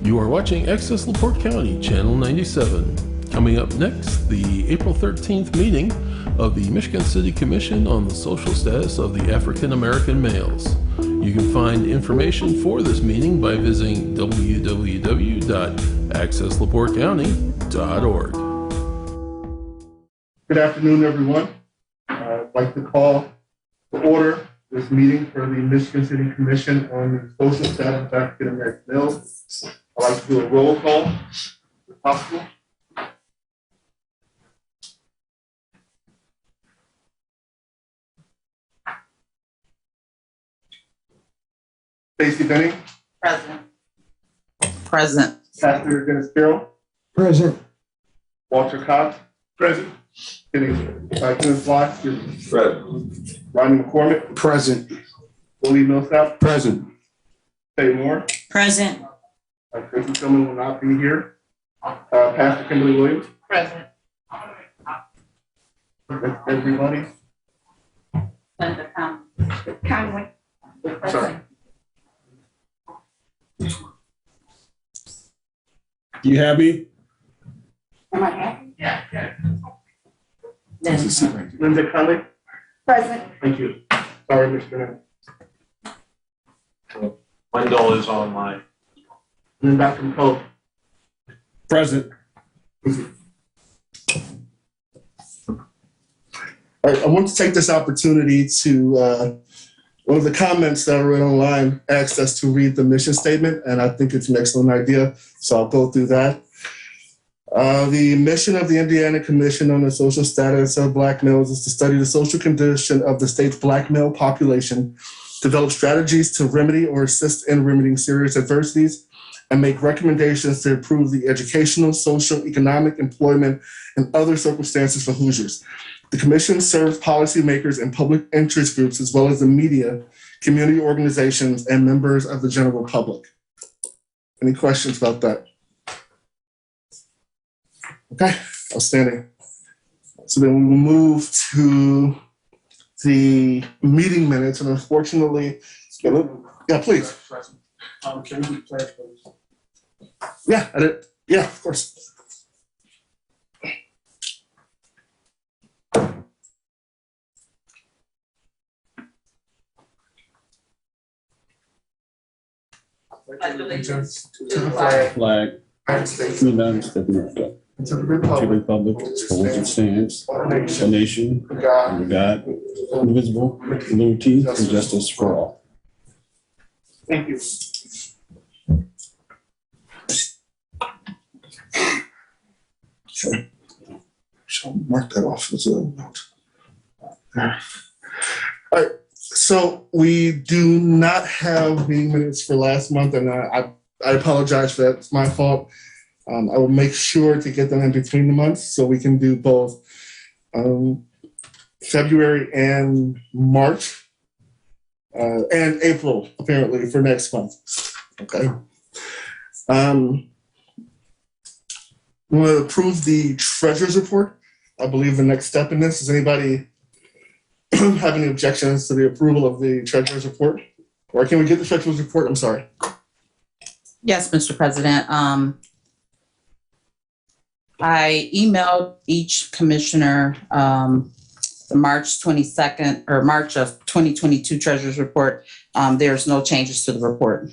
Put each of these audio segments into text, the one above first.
You are watching Access LaPorte County, Channel 97. Coming up next, the April 13th meeting of the Michigan City Commission on the Social Status of the African American Males. You can find information for this meeting by visiting www.accesslaportecounty.org. Good afternoon, everyone. I'd like to call to order this meeting for the Michigan City Commission on the Social Status of African American Males. I'd like to do a roll call, if possible. Stacey Benning. Present. Present. Pastor Dennis Carroll. Present. Walter Cox. Present. Kenneth Block. Present. Rodney McCormick. Present. Willie Millsap. Present. Faye Moore. Present. Tracy Tillman will not be here. Pastor Kimberly Williams. Present. That's everybody. Linda Conway. Sorry. You happy? Am I happy? Yeah. Linda Conley. Present. Thank you. Sorry, Mr. Bennett. Wendell is online. And then Dr. McCullough. Present. I want to take this opportunity to, one of the comments that I read online asked us to read the mission statement, and I think it's an excellent idea, so I'll go through that. The mission of the Indiana Commission on the Social Status of Black Males is to study the social condition of the state's Black male population, develop strategies to remedy or assist in remedying serious adversities, and make recommendations to improve the educational, social, economic, employment, and other circumstances for Hoosiers. The Commission serves policymakers and public interest groups, as well as the media, community organizations, and members of the general public. Any questions about that? Okay, outstanding. So then we will move to the meeting minutes, and unfortunately, yeah, please. Can we play, please? Yeah, I did. Yeah, of course. Allegiance to the flag Flag. United States United States of America. and to the To the republic republic for which it stands, one a nation, nation, under God, under God, indivisible, with liberty and justice for all. Thank you. So mark that off as a note. There. All right. So we do not have meeting minutes for last month, and I apologize for that. It's my fault. I will make sure to get them in between the months so we can do both February and March and April, apparently, for next month. Okay. We want to approve the treasurer's report. I believe the next step in this. Does anybody have any objections to the approval of the treasurer's report? Or can we get the treasurer's report? I'm sorry. Yes, Mr. President. I emailed each commissioner the March 22nd or March of 2022 treasurer's report. There's no changes to the report.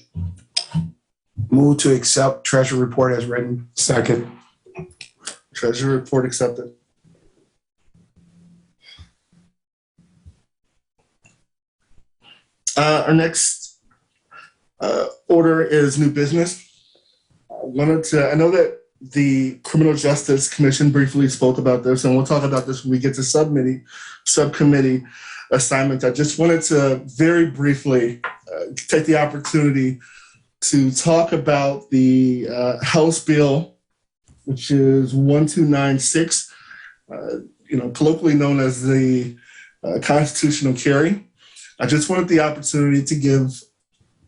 Move to accept treasury report as written. Second. Treasurer report accepted. Our next order is new business. I know that the Criminal Justice Commission briefly spoke about this, and we'll talk about this when we get to subcommittee assignments. I just wanted to very briefly take the opportunity to talk about the House bill, which is 1296, colloquially known as the constitutional carry. I just wanted the opportunity to give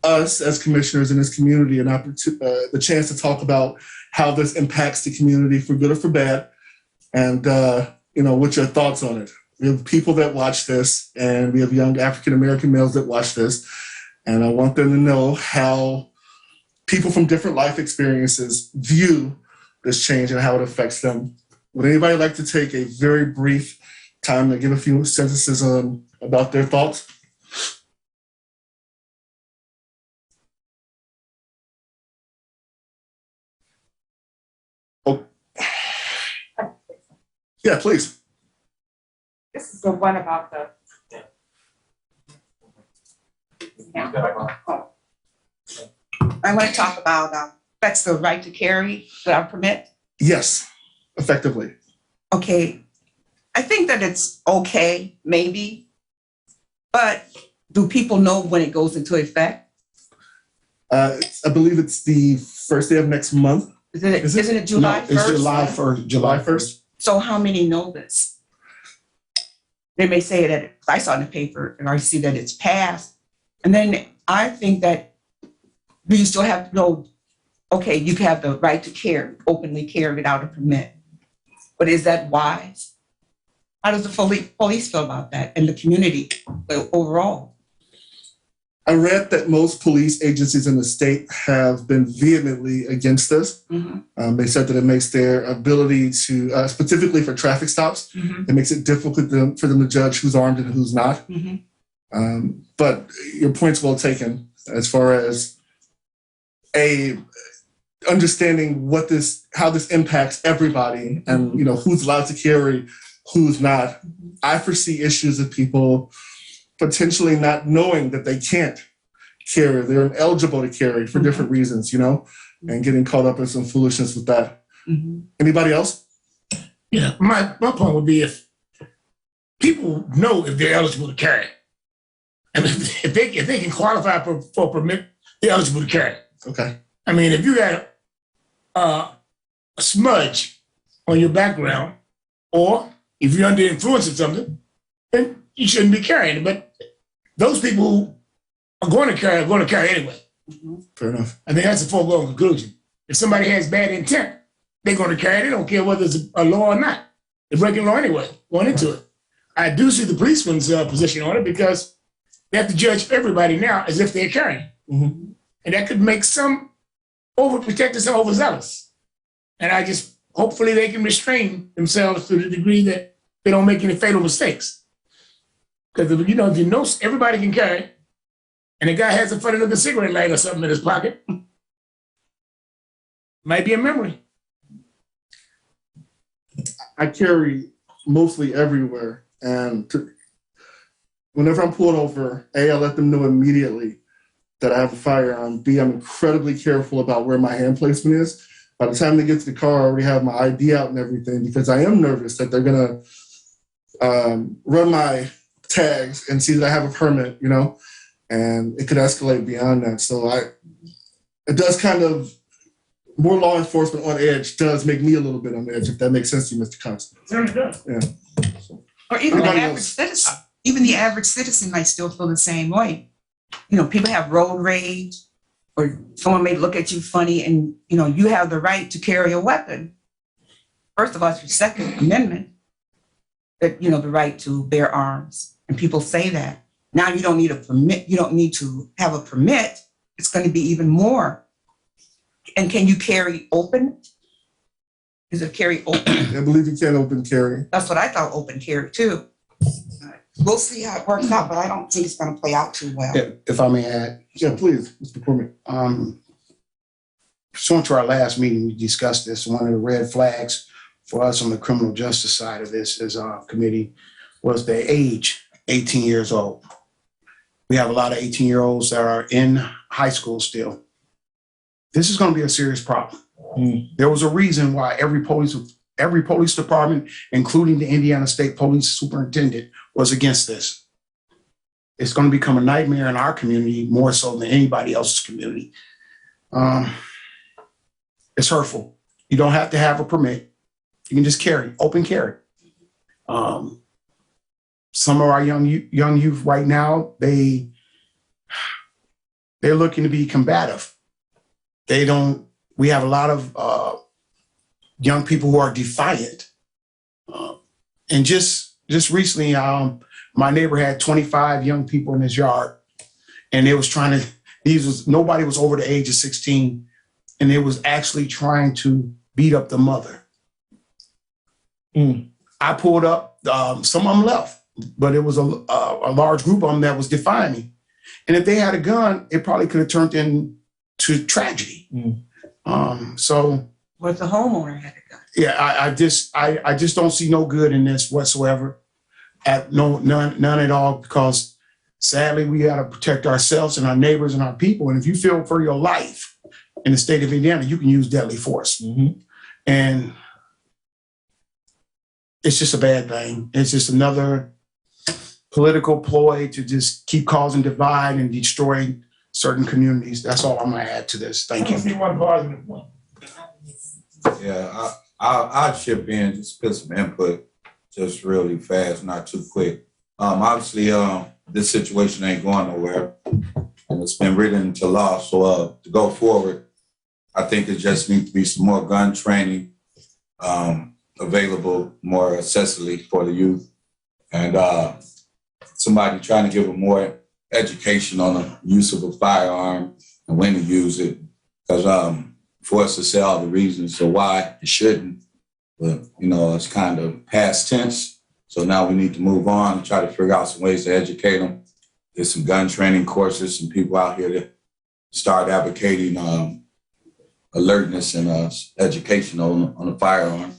us as commissioners in this community the chance to talk about how this impacts the community for good or for bad, and what your thoughts on it. We have people that watch this, and we have young African American males that watch this, and I want them to know how people from different life experiences view this change and how it affects them. Would anybody like to take a very brief time to give a few sentences about their thoughts? Oh, yeah, please. This is the one about the. I want to talk about, that's the right to carry without permit. Yes, effectively. Okay, I think that it's okay, maybe, but do people know when it goes into effect? I believe it's the first day of next month. Isn't it No, July it's 1st? July 1st. So how many know this? They may say that, I saw in the paper, and I see that it's passed. And then I think that you still have to know, okay, you have the right to carry, openly carry without a permit. But is that wise? How does the police feel about that and the community overall? I read that most police agencies in the state have been vehemently against this. Mhm. They said that it makes their ability to, specifically for traffic stops, Mhm. it makes it difficult for them to judge who's armed and who's not. Mhm. But your point's well taken as far as understanding how this impacts everybody, and who's allowed to carry, who's not. I foresee issues of people potentially not knowing that they can't carry, they're ineligible to carry for different reasons, and getting caught up in some foolishness with that. Mhm. Anybody else? Yeah, my point would be if people know if they're eligible to carry, and if they can qualify for a permit, they're eligible to carry. Okay. I mean, if you got a smudge on your background, or if you're under the influence of something, then you shouldn't be carrying it. But those people who are going to carry anyway. Fair enough. I think that's a foregone conclusion. If somebody has bad intent, they're going to carry it. They don't care whether it's a law or not. They're breaking law anyway, going into it. I do see the policeman's position on it because they have to judge everybody now as if they're carrying. Mhm. And that could make some overprotected, some overzealous. And I just, hopefully they can restrain themselves to the degree that they don't make any fatal mistakes. Because if you know everybody can carry, and the guy has a funny looking cigarette lighter or something in his pocket, might be a memory. I carry mostly everywhere, and whenever I'm pulled over, A, I let them know immediately that I have a firearm. B, I'm incredibly careful about where my hand placement is. By the time they get to the car, I already have my ID out and everything, because I am nervous that they're gonna run my tags and see that I have a permit, and it could escalate beyond that. So it does kind of, more law enforcement on edge does make me a little bit on edge, if that makes sense to you, Mr. Constant. Certainly does. Yeah. Or even the Everybody average else. citizen, even the average citizen might still feel the same way. People have road rage, or someone may look at you funny, and you have the right to carry a weapon. First of all, it's your Second Amendment, that the right to bear arms, and people say that. Now you don't need a permit. You don't need to have a permit. It's going to be even more. And can you carry open? Is it carry open? I believe you can open carry. That's what I thought, open carry too. We'll see how it works out, but I don't think it's going to play out too well. If I may add, Yeah, please, Mr. Cormier. pursuant to our last meeting, we discussed this. One of the red flags for us on the criminal justice side of this as a committee was the age, 18 years old. We have a lot of 18-year-olds that are in high school still. This is going to be a serious problem. There was a reason why every police department, including the Indiana State Police Superintendent, was against this. It's going to become a nightmare in our community more so than anybody else's community. It's hurtful. You don't have to have a permit. You can just carry, open carry. Some of our young youth right now, they're looking to be combative. We have a lot of young people who are defiant. And just recently, my neighbor had 25 young people in his yard, and they Nobody was over the age of 16, and they was actually trying to beat up the mother. I pulled up, some of them left, but it was a large group of them that was defying me. And if they had a gun, it probably could have turned into tragedy. So What the homeowner had a gun. yeah, I just don't see no good in this whatsoever. None at all, because sadly we got to protect ourselves and our neighbors and our people. And if you feel for your life in the state of Indiana, you can use deadly force. And it's just a bad thing. It's just another political ploy to just keep causing divide and destroy certain communities. That's all I'm gonna add to this. I Thank don't see you. one positive point. Yeah, I'll chip in, just put some input, just really fast, not too quick. Obviously, this situation ain't going nowhere, and it's been written into law. So to go forward, I think it just needs to be some more gun training available more accessibly for the youth, and somebody trying to give them more education on the use of a firearm and when to use it, because for us to say all the reasons of why it shouldn't, but it's kind of past tense. So now we need to move on and try to figure out some ways to educate them. There's some gun training courses, some people out here that start advocating alertness and education on the firearm.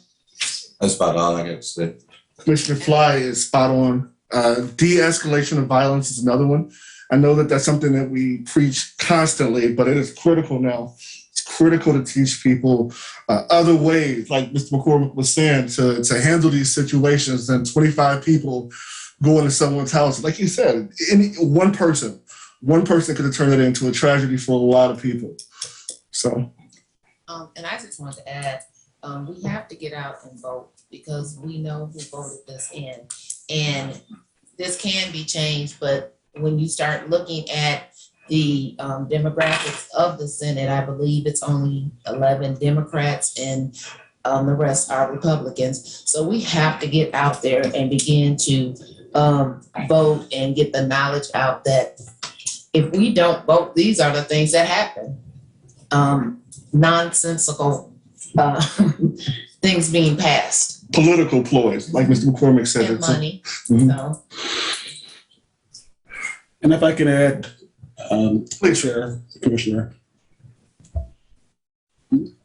That's about all I got to say. Commissioner Fly is spot on. De-escalation of violence is another one. I know that that's something that we preach constantly, but it is critical now. It's critical to teach people other ways, like Mr. McCormick was saying, to handle these situations than 25 people go into someone's house. Like you said, one person could have turned it into a tragedy for a lot of people. So. And I just want to add, we have to get out and vote because we know who voted this in. And this can be changed, but when you start looking at the demographics of the Senate, I believe it's only 11 Democrats and the rest are Republicans. So we have to get out there and begin to vote and get the knowledge out that if we don't vote, these are the things that happen. Nonsensical things being passed. Political ploys, like Mr. McCormick said. And money. So. And if I can add, Please. Chair, Commissioner,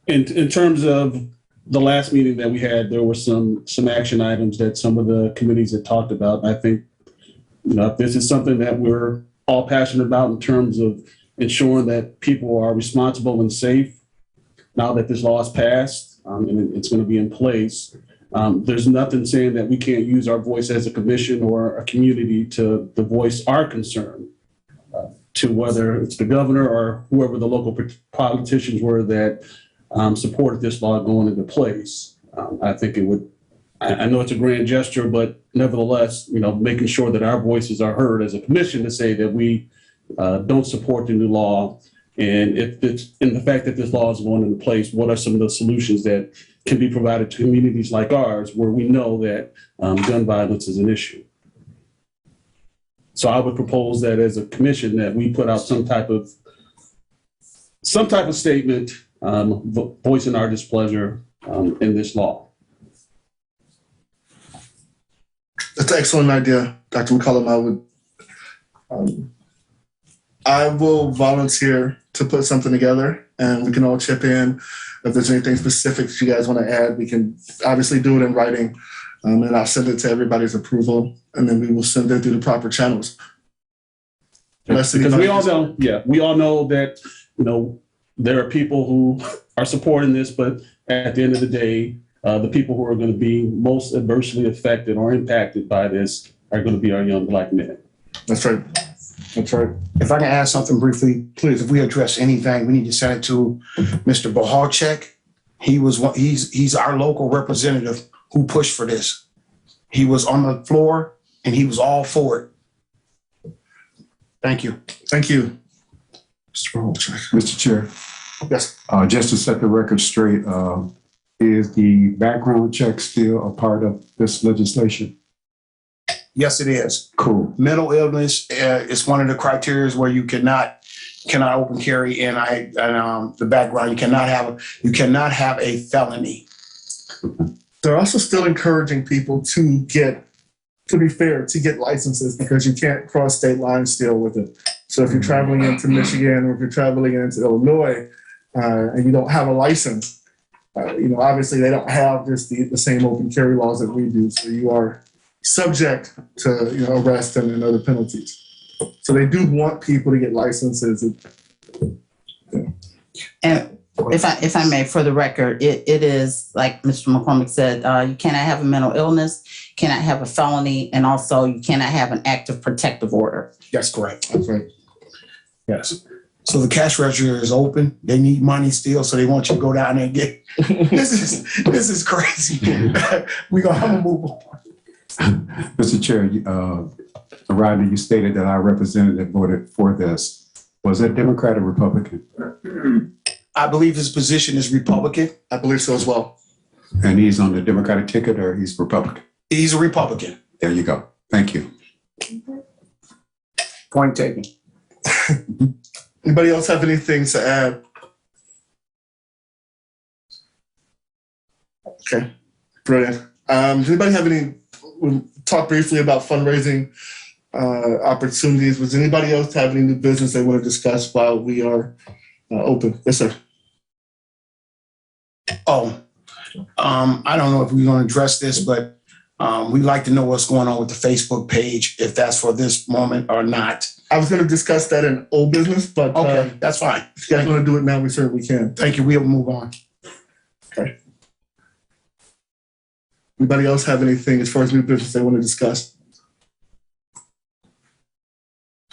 in terms of the last meeting that we had, there were some action items that some of the committees had talked about. I think, if this is something that we're all passionate about in terms of ensuring that people are responsible and safe, now that this law is passed and it's going to be in place, there's nothing saying that we can't use our voice as a commission or a community to voice our concern to whether it's the governor or whoever the local politicians were that supported this law going into place. I think it would, I know it's a grand gesture, but nevertheless, making sure that our voices are heard as a commission to say that we don't support the new law. And if it's in the fact that this law is going into place, what are some of the solutions that can be provided to communities like ours where we know that gun violence is an issue? So I would propose that as a commission that we put out some type of statement voicing our displeasure in this law. That's an excellent idea, Dr. McCollum. I will volunteer to put something together and we can all chip in. If there's anything specific that you guys want to add, we can obviously do it in writing. And I'll send it to everybody's approval and then we will send it through the proper channels. Because we all know that, there are people who are supporting this, but at the end of the day, the people who are going to be most adversely affected or impacted by this are going to be our young Black men. That's right. That's right. If I can add something briefly, please, if we address anything, we need to send it to Mr. Bohalchek. He's our local representative who pushed for this. He was on the floor and he was all for it. Thank you. Thank you. Mr. Bohalchek. Mr. Chair. Yes. Just to set the record straight, is the background check still a part of this legislation? Yes, it is. Cool. Mental illness is one of the criteria where you cannot cannot open carry, and the background, you cannot have a felony. They're also still encouraging people to get licenses because you can't cross state lines still with it. So if you're traveling into Michigan or if you're traveling into Illinois and you don't have a license, obviously they don't have just the same open carry laws that we do. So you are subject to arrest and other penalties. So they do want people to get licenses. And if I may, for the record, it is like Mr. McCormick said, you cannot have a mental illness, cannot have a felony, and also you cannot have an active protective order. That's correct. That's right. Yes. So the cash register is open. They need money still, so they want you to go down there and get. This is crazy. I'm gonna move on. Mr. Chair, Rodney, you stated that our representative voted for this. Was it Democrat or Republican? I believe his position is Republican. I believe so as well. And he's on the Democratic ticket or he's Republican? He's a Republican. There you go. Thank you. Point taken. Anybody else have anything to add? Okay, brilliant. Does anybody have we'll talk briefly about fundraising opportunities. Was anybody else have any new business they want to discuss while we are open? Yes, sir. I don't know if we're going to address this, but we'd like to know what's going on with the Facebook page, if that's for this moment or not. I was going to discuss that in old business, but Okay, that's fine. if you guys want to do it now, we certainly can. Thank you. We'll move on. Okay. Anybody else have anything as far as new business they want to discuss?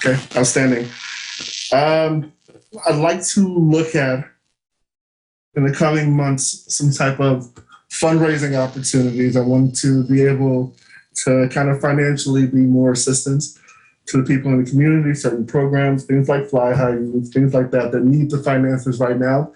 Okay, outstanding. I'd like to look at, in the coming months, some type of fundraising opportunities. I want to be able to kind of financially be more assistance to the people in the community, certain programs, things like Fly High Youth, things like that need the finances right now.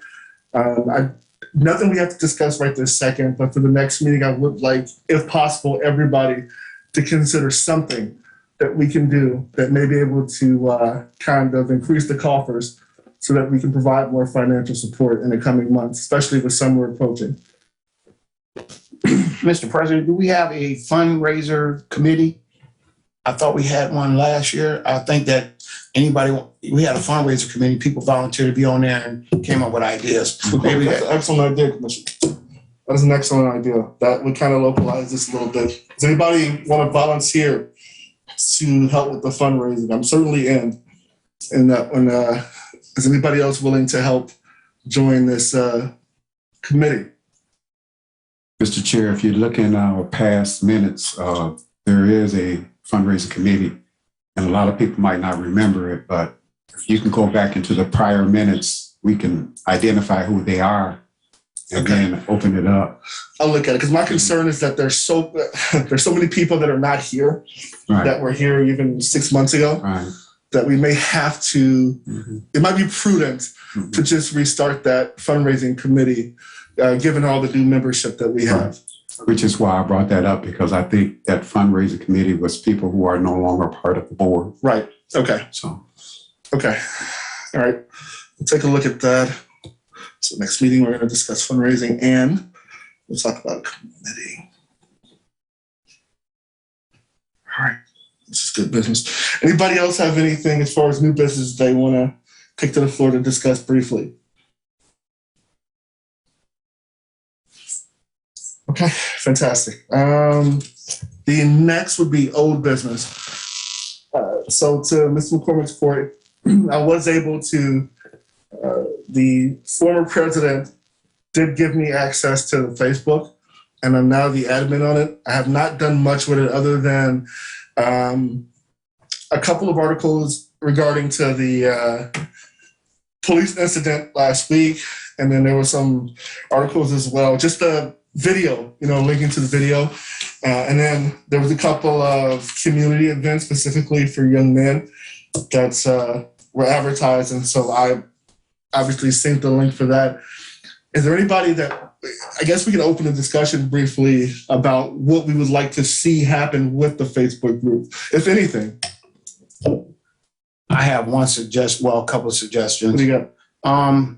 Nothing we have to discuss right this second, but for the next meeting, I would like, if possible, everybody to consider something that we can do that may be able to kind of increase the coffers so that we can provide more financial support in the coming months, especially with summer approaching. Mr. President, do we have a fundraiser committee? I thought we had one last year. I think that we had a fundraiser committee, people volunteered to be on there and came up with ideas. Maybe That's an excellent idea, Commissioner. That is an excellent idea. That would kind of localize this a little bit. Does anybody want to volunteer to help with the fundraising? I'm certainly in that one. Is anybody else willing to help join this committee? Mr. Chair, if you look in our past minutes, there is a fundraising committee, and a lot of people might not remember it, but if you can go back into the prior minutes, we can identify who they are and then open it up. I'll look at it because my concern is that there's so many people that are not here that were here even 6 months ago that we may have to. It might be prudent to just restart that fundraising committee, given all the new membership that we have. Which is why I brought that up, because I think that fundraising committee was people who are no longer part of the board. Right. Okay. So. Okay. All right. We'll take a look at that. So next meeting, we're going to discuss fundraising and we'll talk about committee. All right. This is good business. Anybody else have anything as far as new business they want to take to the floor to discuss briefly? Okay, fantastic. The next would be old business. So to Mr. McCormick's point, I was able to, the former president did give me access to the Facebook, and I'm now the admin on it. I have not done much with it other than a couple of articles regarding to the police incident last week, and then there were some articles as well, just the video, linking to the video. And then there was a couple of community events specifically for young men that were advertised. And so I obviously synced the link for that. Is there anybody that, I guess we can open a discussion briefly about what we would like to see happen with the Facebook group, if anything? I have a couple of What suggestions. do you got?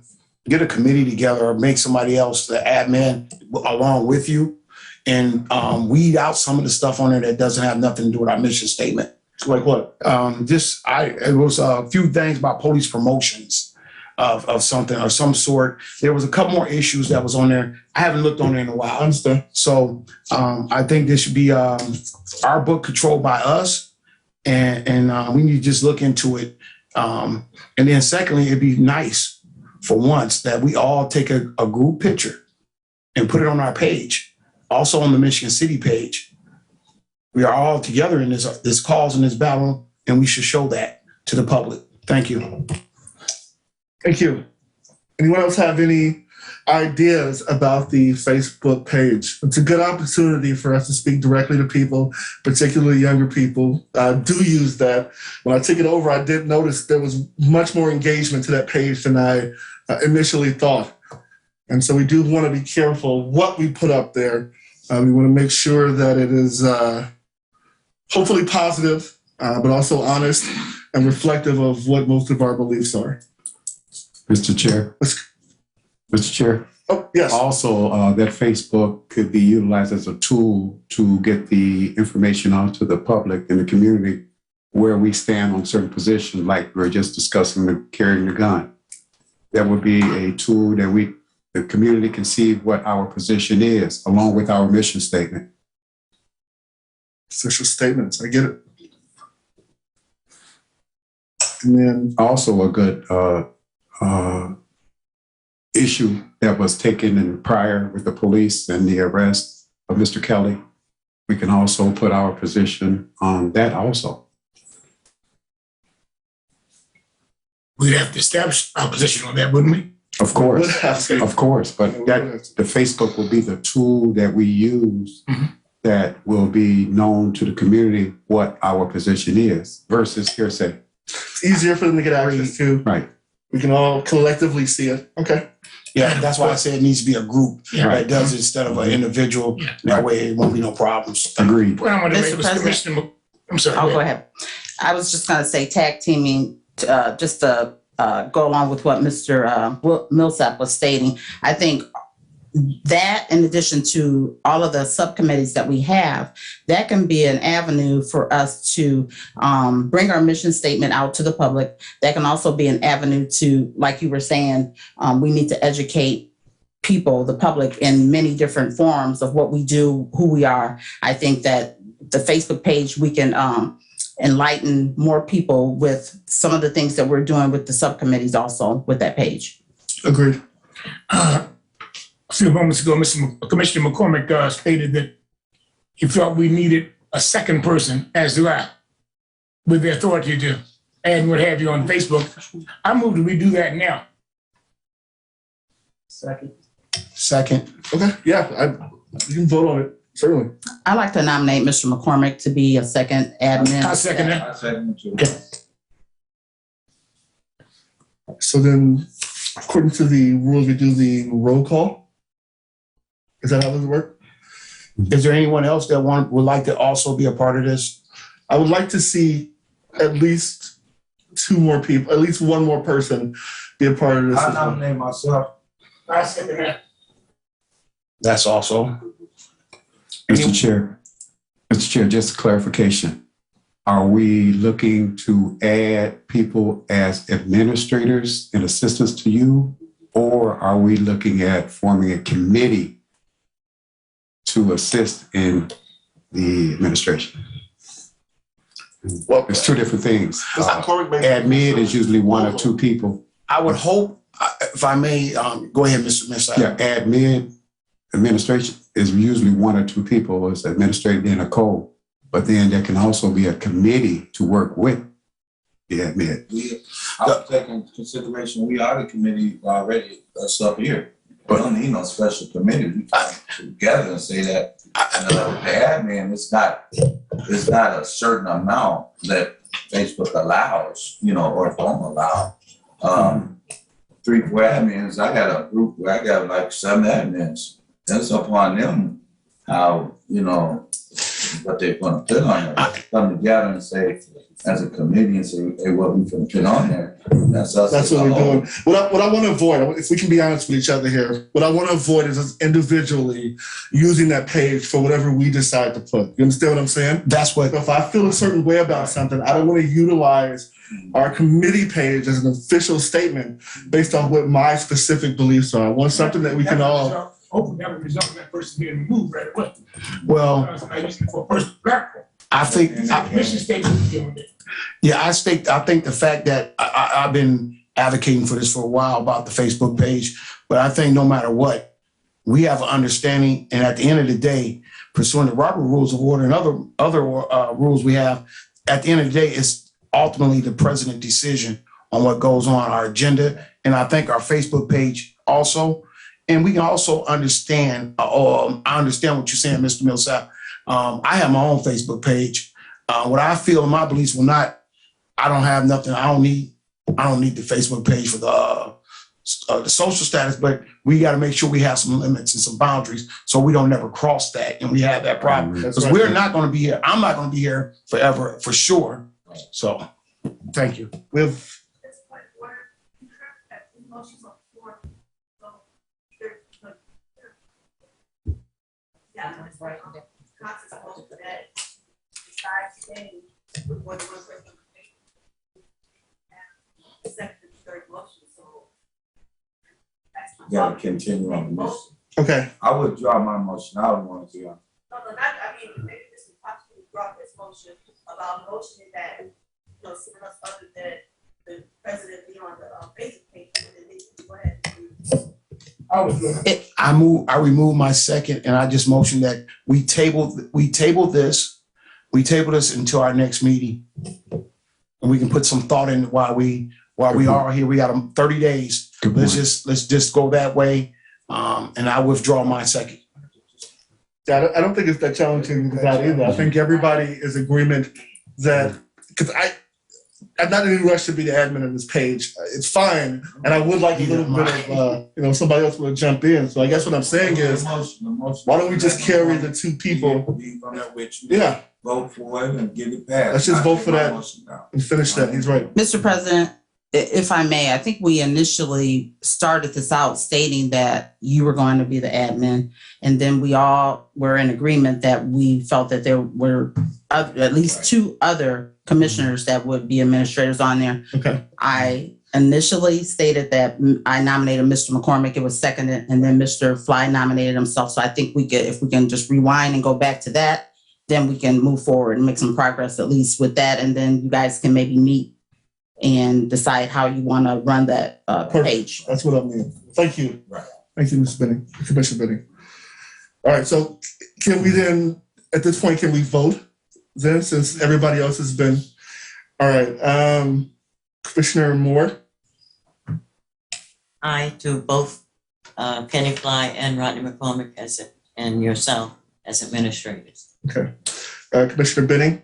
Get a committee together or make somebody else the admin along with you and weed out some of the stuff on there that doesn't have nothing to do with our mission statement. Like what? It was a few things about police promotions of something or some sort. There was a couple more issues that was on there. I haven't looked on there in a I while. understand. So I think this should be our book controlled by us, and we need to just look into it. And then secondly, it'd be nice for once that we all take a group picture and put it on our page, also on the Michigan City page. We are all together in this cause and this battle, and we should show that to the public. Thank you. Thank you. Anyone else have any ideas about the Facebook page? It's a good opportunity for us to speak directly to people, particularly younger people. Do use that. When I took it over, I did notice there was much more engagement to that page than I initially thought. And so we do want to be careful what we put up there. We want to make sure that it is hopefully positive, but also honest and reflective of what most of our beliefs are. Mr. Chair. Mr. Chair. Oh, yes. Also, that Facebook could be utilized as a tool to get the information out to the public and the community where we stand on certain positions, like we're just discussing the carrying the gun. That would be a tool that the community can see what our position is, along with our mission statement. Official statements. I get it. And then Also a good issue that was taken in prior with the police and the arrest of Mr. Kelly. We can also put our position on that also. We'd have to establish our position on that, wouldn't we? Of course, Would have to. of course, but the Facebook will be the tool that we use that will be known to the community what our position is versus hearsay. It's easier for them to get access to. Right. We can all collectively see it. Okay. Yeah, that's why I said it needs to be a group Yeah. that does it instead of an individual. Yeah. That way it won't be no problems. Agreed. What I want to Mr. make was President? Commissioner, I'm sorry. I'll go ahead. I was just going to say tag teaming, just to go along with what Mr. Millsap was stating. I think that, in addition to all of the subcommittees that we have, that can be an avenue for us to bring our mission statement out to the public. That can also be an avenue to, like you were saying, we need to educate people, the public, in many different forms of what we do, who we are. I think that the Facebook page, we can enlighten more people with some of the things that we're doing with the subcommittees also with that page. Agreed. A few moments ago, Commissioner McCormick stated that he felt we needed a second person, as do I, with the authority to add what have you on Facebook. I move that we do that now. Second. Okay. Yeah. You can vote on it. Certainly. I'd like to nominate Mr. McCormick to be a second admin. I second that. I second it too. Okay. So then, according to the rules, we do the roll call. Is that how this work? Is there anyone else that would like to also be a part of this? I would like to see at least two more people, at least one more person be a part of this. I as well. nominate myself. I second that. That's also. Mr. Chair, just a clarification. Are we looking to add people as administrators and assistants to you, or are we looking at forming a committee to assist in the administration? Well, It's two different things. Mr. McCormick made- Admin is usually one or two people. I would hope, if I may, go ahead, Mr. Millsap. Yeah, admin, administration is usually one or two people as administrated in a code. But then there can also be a committee to work with the admin. I was taking consideration, we are the committee already, that's up here. We don't need no special committee. We come together and say that, the admin, it's not a certain amount that Facebook allows, or don't allow. 3-4 admins, I got a group where I got like 7 admins. That's upon them how, what they're gonna put on there. Come together and say, as a committee, and say, hey, what we gonna put on there? That's us. That's as what a we're whole. doing. What I want to avoid, if we can be honest with each other here, what I want to avoid is us individually using that page for whatever we decide to put. You understand what I'm saying? That's what, So if I feel a certain way about something, I don't want to utilize our committee page as an official statement based on what my specific beliefs are. I want something that we can all. Hopefully that would result in that person being removed right away. well, I use it for a personal platform. I think, And the commission statement is doing it. yeah, I think the fact that I've been advocating for this for a while about the Facebook page, but I think no matter what, we have an understanding, and at the end of the day, pursuing the Robert Rules of Order and other rules we have, at the end of the day, it's ultimately the president's decision on what goes on our agenda, and I think our Facebook page also. And we can also understand, I understand what you're saying, Mr. Millsap. I have my own Facebook page. What I feel in my beliefs will not, I don't have nothing, I don't need the Facebook page for the social status, but we got to make sure we have some limits and some boundaries so we don't never cross that and we have that problem. That's Because right. we're not going to be here. I'm not going to be here forever, for sure. So, thank you. We have Gotta continue on the motion. okay. I withdraw my motion. I don't want to. No, not, I mean, maybe this is possibly brought this motion about motioning that, you know, someone else other than the president be on the Facebook page, and then they can go ahead and I was doing it. I remove my second and I just motion that we table this until our next meeting. And we can put some thought in while we are here. We got 30 days. Good Let's point. just go that way. And I withdraw my second. Yeah, I don't think it's that challenging with that either. I think everybody is agreement that, because I'm not in any rush to be the admin of this page. It's fine, and I would like a little bit of, somebody else will jump in. So I guess what I'm saying is, why don't we just carry the two people? Yeah, Vote for it and get it passed. Let's just vote for that. Motion down. and finish that. He's right. Mr. President, if I may, I think we initially started this out stating that you were going to be the admin. And then we all were in agreement that we felt that there were at least two other commissioners that would be administrators on there. Okay. I initially stated that I nominated Mr. McCormick. It was seconded, and then Mr. Fly nominated himself. So I think if we can just rewind and go back to that, then we can move forward and make some progress at least with that. And then you guys can maybe meet and decide how you want to run that page. That's what I mean. Thank you. Right. Thank you, Mr. Benning, Commissioner Benning. All right, so can we then, at this point, can we vote then, since everybody else has been? All right, Commissioner Moore, Aye to both Penny Fly and Rodney McCormick and yourself as administrators. okay. Commissioner Benning,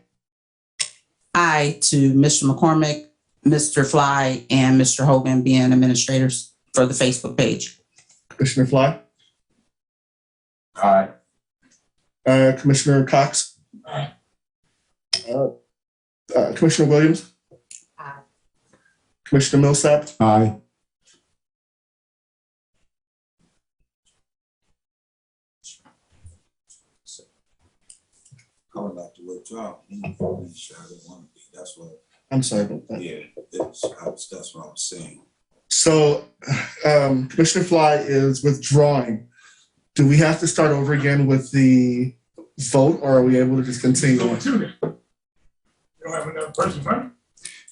Aye to Mr. McCormick, Mr. Fly, and Mr. Hogan being administrators for the Facebook page. Commissioner Fly, Aye. Commissioner Cox. Aye. Commissioner Williams. Aye. Commissioner Millsap, Aye. I would like to withdraw. I'm voting sure I don't want to be. That's what. I'm sorry about that. Yeah, that's what I'm saying. So Commissioner Fly is withdrawing. Do we have to start over again with the vote, or are we able to just continue? Going to them. You don't have another person, right?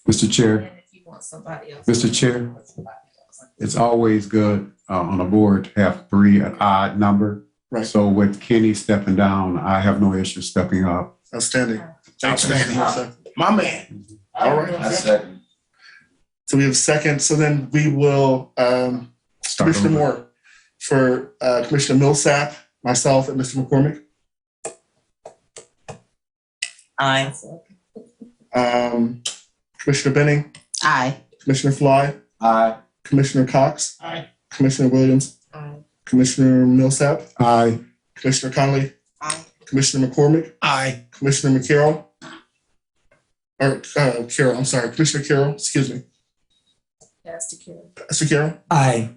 Mr. Chair, And if you want somebody else. Mr. Chair, it's always good on a board to have three, an odd number. Right. So with Kenny stepping down, I have no issue stepping up. Outstanding. Outstanding. My man. All right. I second. So we have second. So then we will, Start Commissioner over. Moore for Commissioner Millsap, myself, and Mr. McCormick. Aye. Commissioner Benning, Aye. Commissioner Fly, Aye. Commissioner Cox, Aye. Commissioner Williams, Aye. Commissioner Millsap, Aye. Commissioner Conley, Aye. Commissioner McCormick, Aye. Commissioner McCarroll, or Carroll, I'm sorry, Commissioner Carroll, excuse me. Pastor Carol. Pastor Carroll. Aye.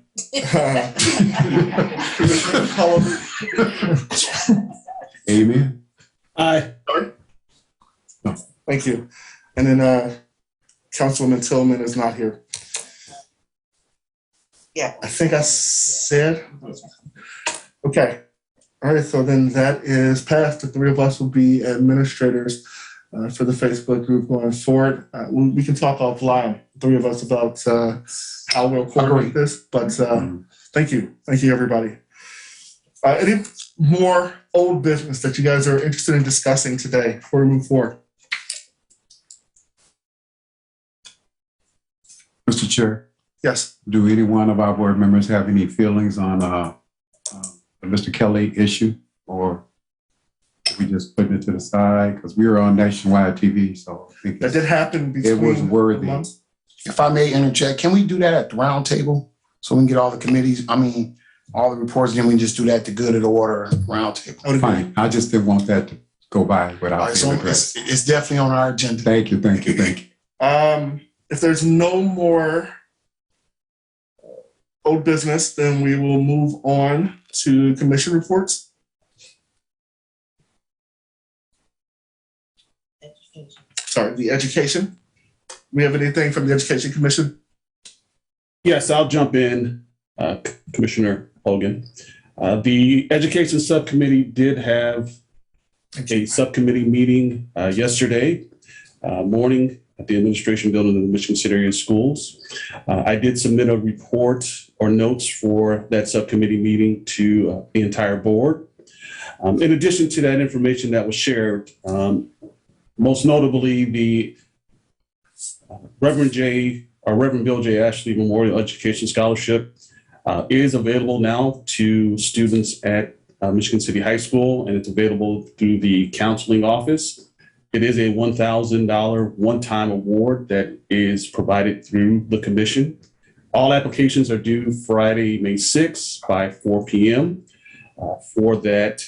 Commissioner Culliver. Amen. Aye. Thank you. And then Councilwoman Tillman is not here. Yeah. I think I said. Okay. All right. So then that is passed. The three of us will be administrators for the Facebook group going forward. We can talk offline, the three of us, about how we'll coordinate this. But thank you. Thank you, everybody. Any more old business that you guys are interested in discussing today before we move forward? Mr. Chair, Yes. do any one of our board members have any feelings on the Mr. Kelly issue, or we just put it to the side because we were on nationwide TV, so I think That did happen between it was worthy. months. If I may interject, can we do that at the round table? So we can get all the committees, all the reports, then we can just do that at the good of the order round table. I would agree. Fine. I just didn't want that to go by All without right, so being addressed. it's definitely on our agenda. Thank you. If there's no more old business, then we will move on to commission reports. Sorry, the education. We have anything from the Education Commission? Yes, I'll jump in, Commissioner Hogan. The Education Subcommittee did have a subcommittee meeting yesterday morning at the administration building of the Michigan City Area Schools. I did submit a report or notes for that subcommittee meeting to the entire board. In addition to that information that was shared, most notably the Reverend Bill J. Ashley Memorial Education Scholarship is available now to students at Michigan City High School, and it's available through the counseling office. It is a $1,000 one-time award that is provided through the commission. All applications are due Friday, May 6th by 4 p.m. For that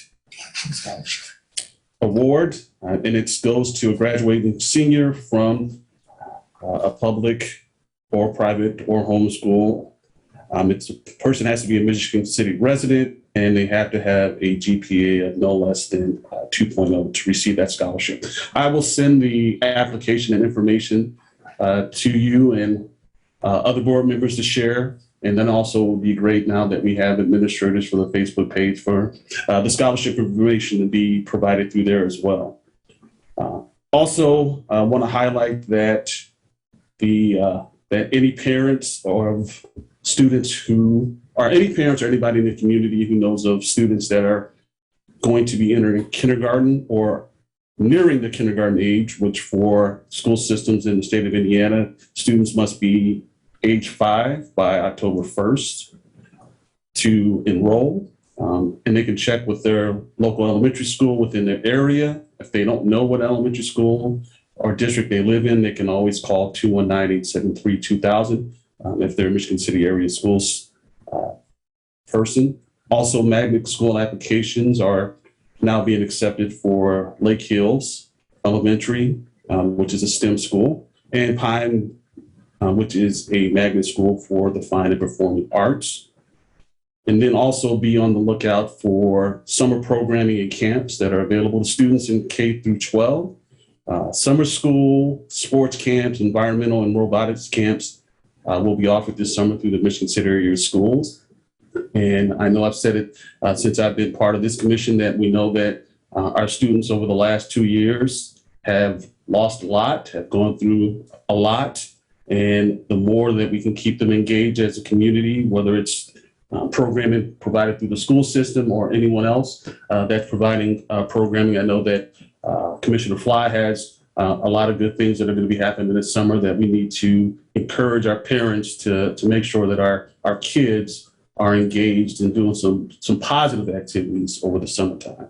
award, and it goes to a graduating senior from a public or private or homeschool. The person has to be a Michigan City resident, and they have to have a GPA of no less than 2.0 to receive that scholarship. I will send the application and information to you and other board members to share. And then also it would be great now that we have administrators for the Facebook page for the scholarship information to be provided through there as well. Also, I want to highlight that that any parents or students who or any parents or anybody in the community who knows of students that are going to be entering kindergarten or nearing the kindergarten age, which for school systems in the state of Indiana, students must be age 5 by October 1st to enroll. And they can check with their local elementary school within their area. If they don't know what elementary school or district they live in, they can always call 219-873-2000 if they're a Michigan City area schools person. Also, magnet school applications are now being accepted for Lake Hills Elementary, which is a STEM school, and Pine, which is a magnet school for the fine and performing arts. And then also be on the lookout for summer programming and camps that are available to students in K through 12. Summer school, sports camps, environmental and robotics camps will be offered this summer through the Michigan City area schools. And I know I've said it since I've been part of this commission that we know that our students over the last 2 years have lost a lot, have gone through a lot. And the more that we can keep them engaged as a community, whether it's programming provided through the school system or anyone else that's providing programming. I know that Commissioner Fly has a lot of good things that are going to be happening this summer that we need to encourage our parents to make sure that our kids are engaged in doing some positive activities over the summertime.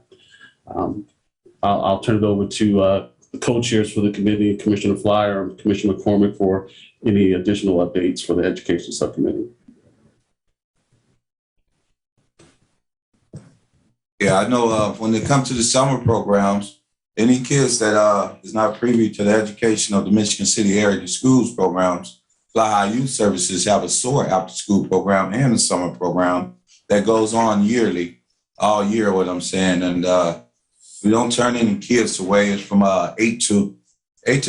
I'll turn it over to the co-chairs for the committee, Commissioner Fly or Commissioner McCormick, for any additional updates for the Education Subcommittee. Yeah, I know when it comes to the summer programs, any kids that is not privy to the education of the Michigan City area schools programs, Fly High Youth Services have a SOAR after school program and a summer program that goes on yearly, all year, what I'm saying. And we don't turn any kids away. It's from 8 to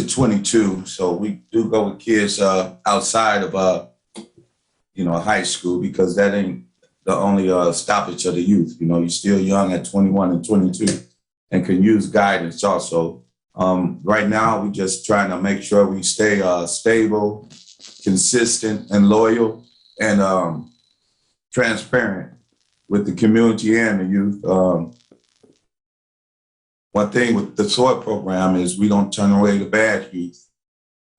22. So we do go with kids outside of high school, because that ain't the only stoppage of the youth. You know, you're still young at 21 and 22 and can use guidance also. Right now, we're just trying to make sure we stay stable, consistent, and loyal, and transparent with the community and the youth. One thing with the SOAR program is we don't turn away the bad youth.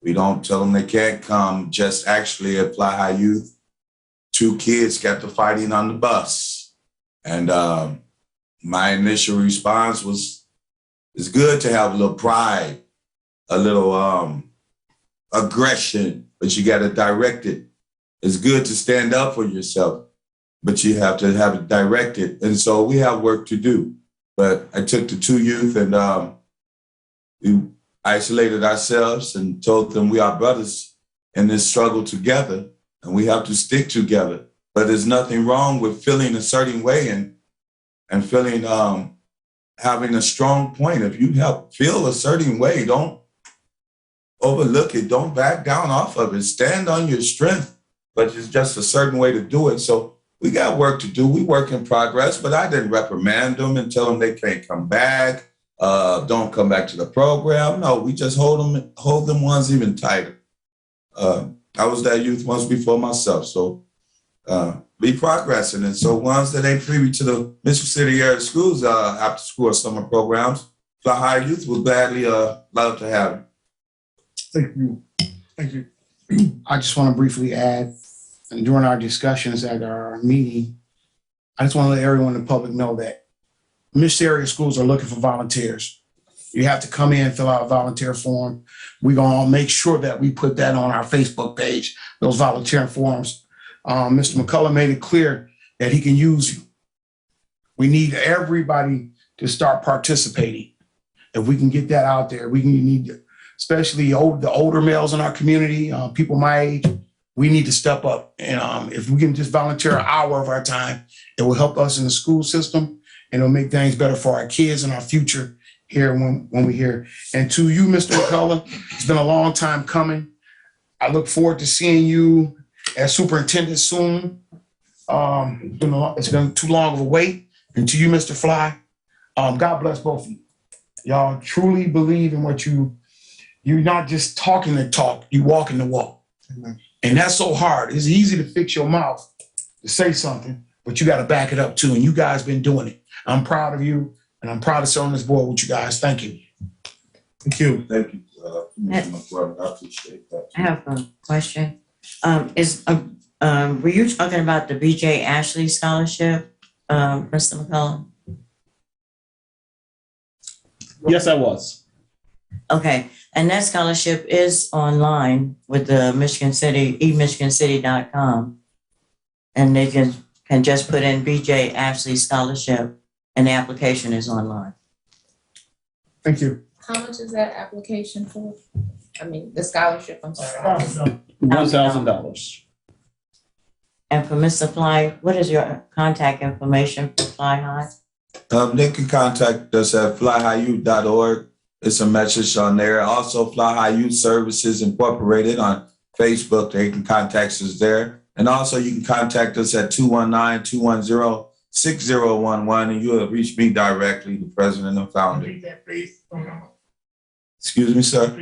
We don't tell them they can't come. Just actually at Fly High Youth, 2 kids got to fighting on the bus. And my initial response was, it's good to have a little pride, a little aggression, but you got to direct it. It's good to stand up for yourself, but you have to have it directed. And so we have work to do. But I took the 2 youth and we isolated ourselves and told them we are brothers in this struggle together, and we have to stick together. But there's nothing wrong with feeling a certain way and feeling having a strong point. If you feel a certain way, don't overlook it. Don't back down off of it. Stand on your strength, but it's just a certain way to do it. So we got work to do. We work in progress, but I didn't reprimand them and tell them they can't come back. Don't come back to the program. No, we just hold them ones even tighter. I was that youth once before myself, so be progressing. And so ones that ain't privy to the Michigan City area schools after school or summer programs, Fly High Youth will gladly love to have you. Thank you. Thank you. I just want to briefly add, and during our discussions at our meeting, I just want to let everyone in the public know that Michigan area schools are looking for volunteers. You have to come in, fill out a volunteer form. We're going to make sure that we put that on our Facebook page, those volunteer forms. Mr. McCullough made it clear that he can use you. We need everybody to start participating. If we can get that out there, especially the older males in our community, people my age, we need to step up. And if we can just volunteer an hour of our time, it will help us in the school system, and it'll make things better for our kids and our future here when we're here. And to you, Mr. McCullough, it's been a long time coming. I look forward to seeing you as superintendent soon. It's been too long of a wait. And to you, Mr. Fly, God bless both of you. Y'all truly believe in what you're not just talking the talk, you walking the walk. Amen. And that's so hard. It's easy to fix your mouth to say something, but you got to back it up too. And you guys been doing it. I'm proud of you, and I'm proud to sit on this board with you guys. Thank you. Thank you. Thank you, Mr. McClure. I appreciate that. I have a question. Were you talking about the BJ Ashley Scholarship, Mr. McCullough? Yes, I was. Okay, and that scholarship is online with the Michigan City, eMichiganCity.com. And they can just put in BJ Ashley Scholarship, and the application is online. Thank you. How much is that application for? I mean, the scholarship, I'm sorry. $1,000. And for Mr. Fly, what is your contact information for Fly High? They can contact us at flyhighyouth.org. It's a message on there. Also, Fly High Youth Services Incorporated on Facebook. They can contact us there. And also, you can contact us at 219-210-6011, and you'll reach me directly, the president and founder. Excuse me, sir.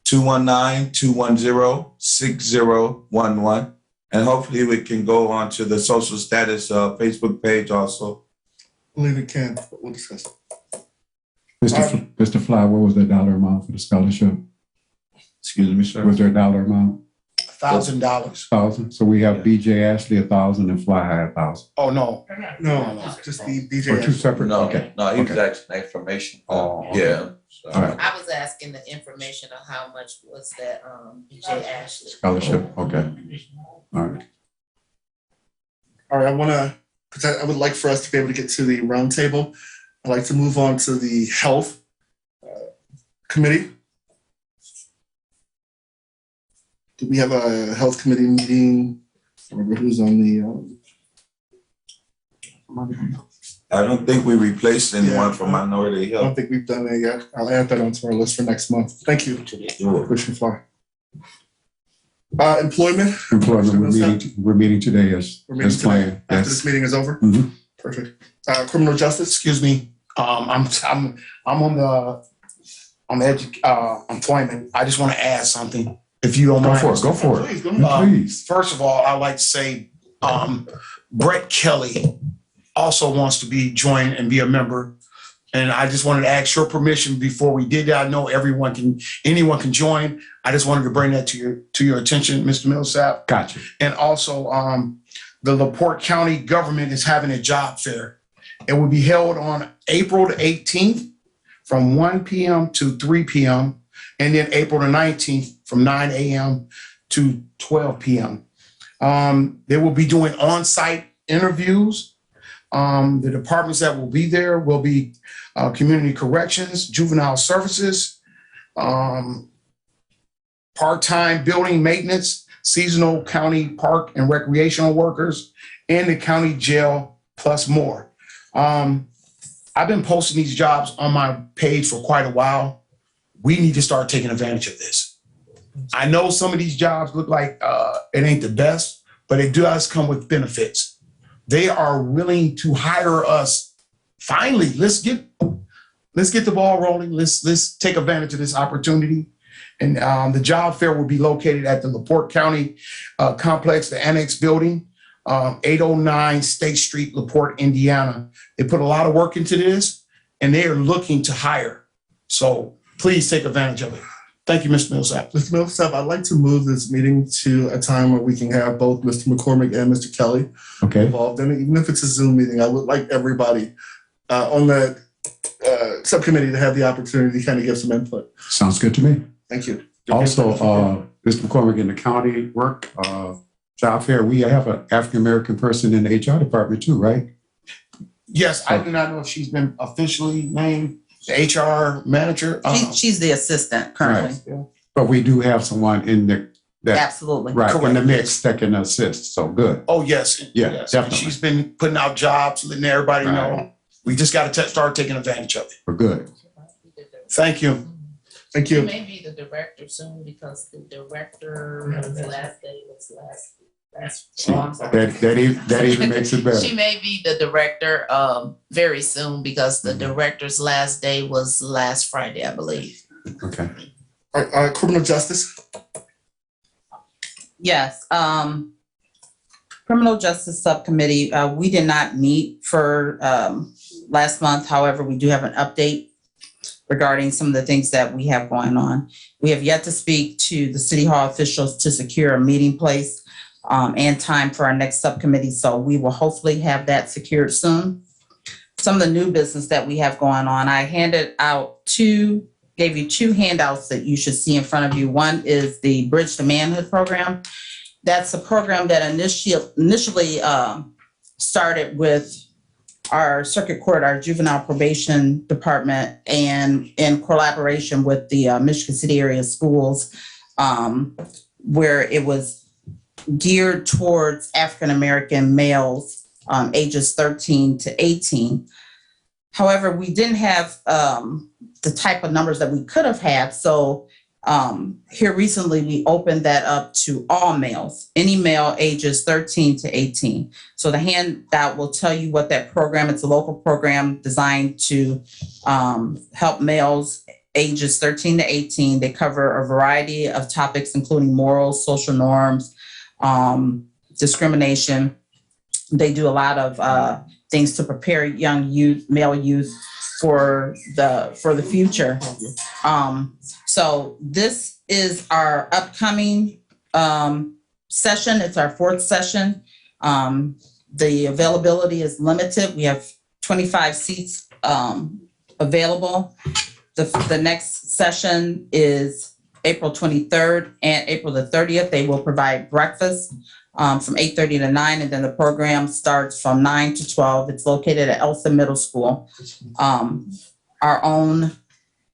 219-210-6011. And hopefully we can go on to the social status Facebook page also. I believe it can, but we'll discuss it. Mr. Fly, what was the dollar amount for the scholarship? Excuse me, sir. Was there a dollar amount? $1,000. 1,000. So we have BJ Ashley 1,000 and Fly High 1,000. Oh, no. No, just the DJ. Or two separate? No, Okay. no, he was Okay. asking the information. Oh, okay. Yeah. So, All right. I was asking the information of how much was that, BJ Ashley. Scholarship. Okay. All right. All right, I want to because I would like for us to be able to get to the roundtable. I'd like to move on to the health committee. Do we have a health committee meeting? I don't remember who's on the. I don't think we replaced anyone Yeah. from Minority I don't Health. think we've done that yet. I'll add that onto our list for next month. Thank you, Commissioner Fly. Employment. Employment, we're meeting today as We're meeting as planned. today after this meeting is over. Mhm. Perfect. Criminal justice. Excuse me, I'm on the employment. I just want to add something, if you don't Go mind. for it, go for it. Please, go ahead. Please. First of all, I'd like to say, Brett Kelly also wants to be joined and be a member. And I just wanted to ask your permission before we did that. I know anyone can join. I just wanted to bring that to your attention, Mr. Millsap. Gotcha. And also, the LaPorte County government is having a job fair. It will be held on April the 18th from 1 p.m. to 3 p.m. And then April the 19th from 9 a.m. to 12 p.m. They will be doing on-site interviews. The departments that will be there will be community corrections, juvenile services, part-time building maintenance, seasonal county park and recreational workers, and the county jail, plus more. I've been posting these jobs on my page for quite a while. We need to start taking advantage of this. I know some of these jobs look like it ain't the best, but it does come with benefits. They are willing to hire us. Finally, let's get the ball rolling. Let's take advantage of this opportunity. And the job fair will be located at the LaPorte County Complex, the Annex Building, 809 State Street, LaPorte, Indiana. They put a lot of work into this, and they are looking to hire. So please take advantage of it. Thank you, Mr. Millsap. Mr. Millsap, I'd like to move this meeting to a time where we can have both Mr. McCormick and Mr. Kelly Okay. involved in it. Even if it's a Zoom meeting, I would like everybody on that subcommittee to have the opportunity to kind of give some input. Sounds good to me. Thank you. Also, Mr. McCormick, in the county work, job fair, we have an African-American person in the HR department too, right? Yes, I do not know if she's been officially named the HR manager. She's the assistant currently. But we do have someone in that, Absolutely. right, in the Correct. mix that can assist, so good. Oh, yes. Yeah, yes. definitely. She's been putting out jobs, letting everybody Right. know. We just got to start taking advantage of it. We're good. Thank you. Thank She you. may be the director soon because the director's last day was last. See, Oh, I'm sorry. that even makes it better. She may be the director very soon because the director's last day was last Friday, I believe. Okay. All right, criminal justice. Yes, Criminal Justice Subcommittee, we did not meet for last month. However, we do have an update regarding some of the things that we have going on. We have yet to speak to the City Hall officials to secure a meeting place and time for our next subcommittee, so we will hopefully have that secured soon. Some of the new business that we have going on, I gave you two handouts that you should see in front of you. One is the Bridge to Manhood program. That's a program that initially started with our circuit court, our juvenile probation department, and in collaboration with the Michigan City area schools, where it was geared towards African-American males ages 13 to 18. However, we didn't have the type of numbers that we could have had. So here recently, we opened that up to all males, any male ages 13 to 18. So the handout will tell you what that program, it's a local program designed to help males ages 13 to 18. They cover a variety of topics, including morals, social norms, discrimination. They do a lot of things to prepare young youth, male youth, for the future. So this is our upcoming session. It's our fourth session. The availability is limited. We have 25 seats available. The next session is April 23rd and April the 30th. They will provide breakfast from 8:30 to 9, and then the program starts from 9 to 12. It's located at Elsa Middle School. Our own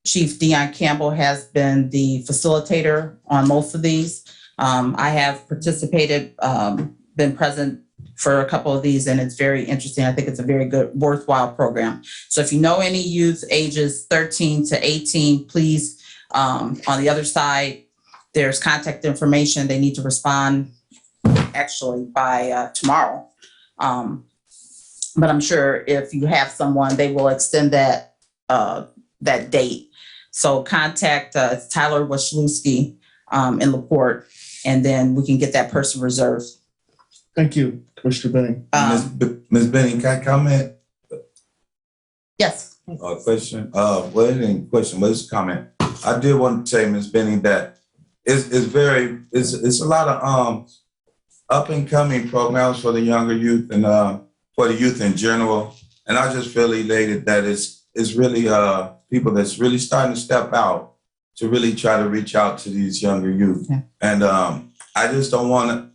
Chief Dion Campbell has been the facilitator on most of these. I have participated, been present for a couple of these, and it's very interesting. I think it's a very good, worthwhile program. So if you know any youth ages 13 to 18, please, on the other side, there's contact information. They need to respond actually by tomorrow. But I'm sure if you have someone, they will extend that date. So contact Tyler Wachlewski in LaPorte, and then we can get that person reserved. Thank you, Commissioner Benning. Ms. Benning, can I comment? Yes. Question. Well, it ain't question, but it's a comment. I did want to say, Ms. Benning, that it's a lot of up and coming programs for the younger youth and for the youth in general. And I just feel elated that it's really people that's really starting to step out to really try to reach out to these younger youth. Yeah. And I just don't want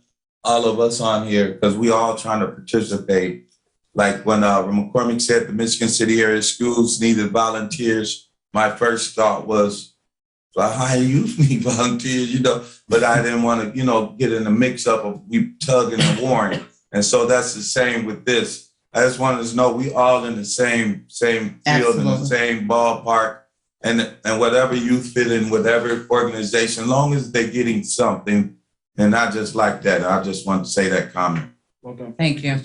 all of us on here, because we all trying to participate. Like when McCormick said the Michigan City area schools needed volunteers, my first thought was, well, how youth need volunteers, but I didn't want to, get in the mix up of we tugging and warring. And so that's the same with this. I just wanted to know we all in the same field, Absolutely. in the same ballpark, and whatever youth fit in, whatever organization, as long as they're getting something, and not just like that. I just want to say that comment. Well done. Thank you.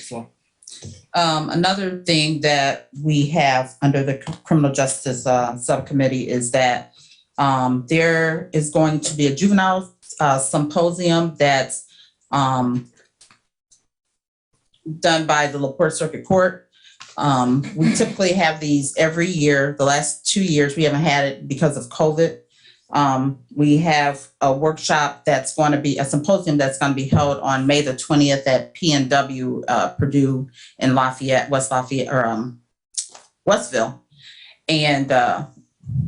Another thing that we have under the Criminal Justice Subcommittee is that there is going to be a juvenile symposium that's done by the LaPorte Circuit Court. We typically have these every year. The last 2 years, we haven't had it because of COVID. We have a workshop that's going to be a symposium that's going to be held on May the 20th at PNW Purdue in West Lafayette, or Westville. And